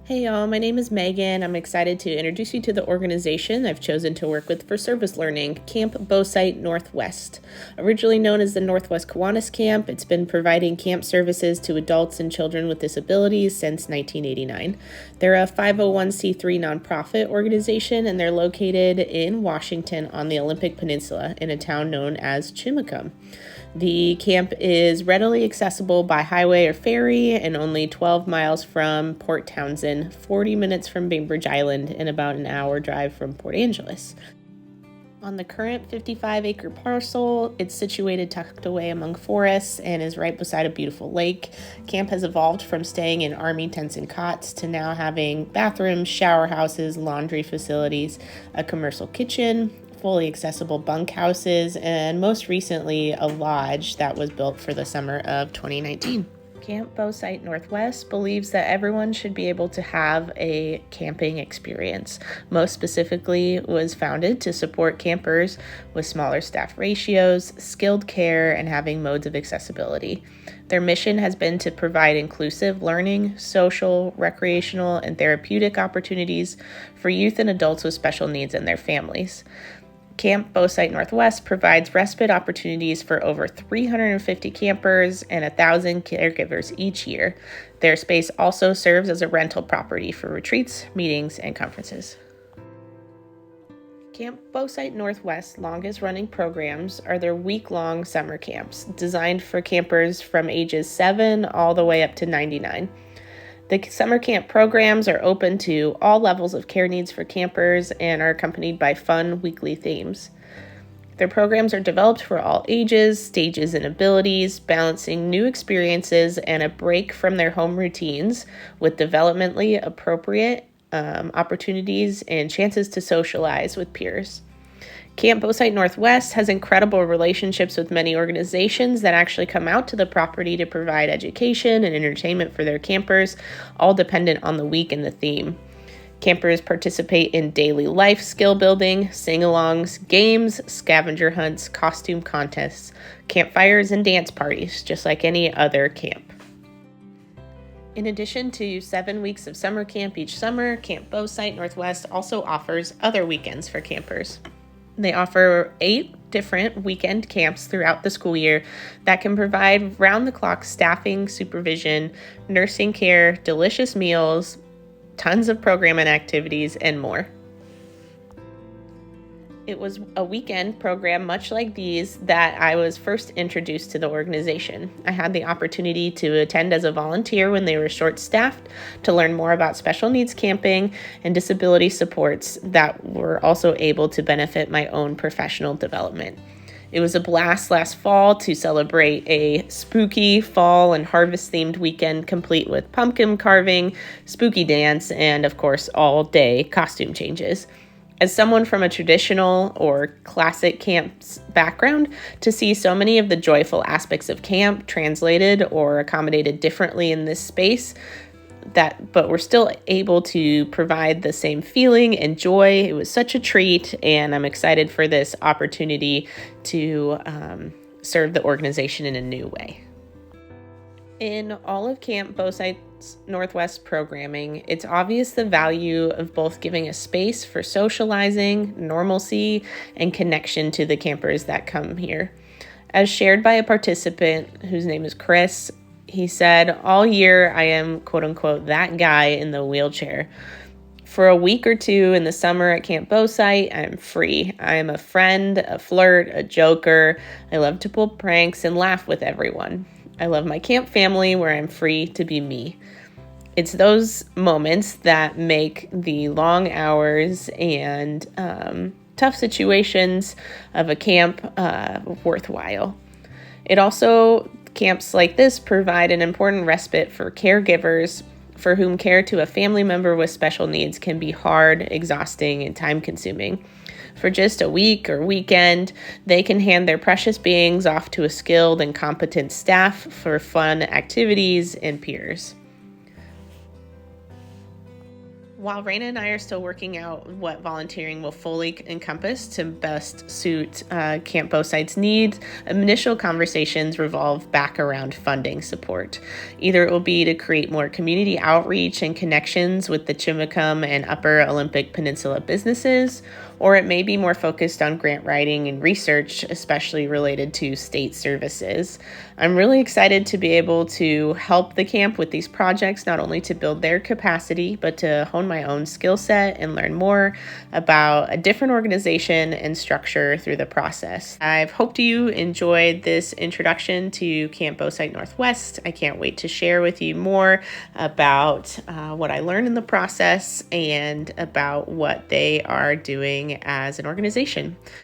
Hey y'all, my name is Megan. I'm excited to introduce you to the organization I've chosen to work with for service learning, Camp Bowsite Northwest. Originally known as the Northwest Kiwanis Camp, it's been providing camp services to adults and children with disabilities since 1989. They're a 501c3 nonprofit organization, and they're located in Washington on the Olympic Peninsula in a town known as Chimacum. The camp is readily accessible by highway or ferry and only 12 miles from Port Townsend, 40 minutes from Bainbridge Island, and about an hour drive from Port Angeles. On the current 55-acre parcel, it's situated tucked away among forests and is right beside a beautiful lake. Camp has evolved from staying in army tents and cots to now having bathrooms, shower houses, laundry facilities, a commercial kitchen, fully accessible bunkhouses, and most recently a lodge that was built for the summer of 2019. Camp Bowsite Northwest believes that everyone should be able to have a camping experience. Most specifically, was founded to support campers with smaller staff ratios, skilled care, and having modes of accessibility. Their mission has been to provide inclusive learning, social, recreational, and therapeutic opportunities for youth and adults with special needs and their families. Camp Bowsite Northwest provides respite opportunities for over 350 campers and 1,000 caregivers each year. Their space also serves as a rental property for retreats, meetings, and conferences. Camp Bowsite Northwest's longest-running programs are their week-long summer camps, designed for campers from ages 7 all the way up to 99. The summer camp programs are open to all levels of care needs for campers and are accompanied by fun weekly themes. Their programs are developed for all ages, stages, and abilities, balancing new experiences and a break from their home routines with developmentally appropriate opportunities and chances to socialize with peers. Camp Bowsite Northwest has incredible relationships with many organizations that actually come out to the property to provide education and entertainment for their campers, all dependent on the week and the theme. Campers participate in daily life skill building, sing-alongs, games, scavenger hunts, costume contests, campfires, and dance parties, just like any other camp. In addition to 7 weeks of summer camp each summer, Camp Bowsite Northwest also offers other weekends for campers. They offer 8 different weekend camps throughout the school year that can provide round-the-clock staffing, supervision, nursing care, delicious meals, tons of program and activities, and more. It was a weekend program much like these that I was first introduced to the organization. I had the opportunity to attend as a volunteer when they were short-staffed to learn more about special needs camping and disability supports that were also able to benefit my own professional development. It was a blast last fall to celebrate a spooky fall and harvest-themed weekend complete with pumpkin carving, spooky dance, and of course all-day costume changes. As someone from a traditional or classic camp's background, to see so many of the joyful aspects of camp translated or accommodated differently in this space, but we're still able to provide the same feeling and joy. It was such a treat, and I'm excited for this opportunity to serve the organization in a new way. In all of Camp Bowsite's Northwest programming, it's obvious the value of both giving a space for socializing, normalcy, and connection to the campers that come here. As shared by a participant whose name is Chris, he said, "All year I am, quote unquote, that guy in the wheelchair. For a week or two in the summer at Camp Bowsite, I'm free. I am a friend, a flirt, a joker. I love to pull pranks and laugh with everyone. I love my camp family where I'm free to be me." It's those moments that make the long hours and tough situations of a camp worthwhile. It also, camps like this provide an important respite for caregivers for whom care to a family member with special needs can be hard, exhausting, and time-consuming. For just a week or weekend, they can hand their precious beings off to a skilled and competent staff for fun activities and peers. While Raina and I are still working out what volunteering will fully encompass to best suit Camp Bowside's needs, initial conversations revolve back around funding support. Either it will be to create more community outreach and connections with the Chimacum and Upper Olympic Peninsula businesses, or it may be more focused on grant writing and research, especially related to state services. I'm really excited to be able to help the camp with these projects, not only to build their capacity, but to hone my own skill set and learn more about a different organization and structure through the process. I've hoped you enjoyed this introduction to Camp Bowsite Northwest. I can't wait to share with you more about what I learned in the process and about what they are doing as an organization.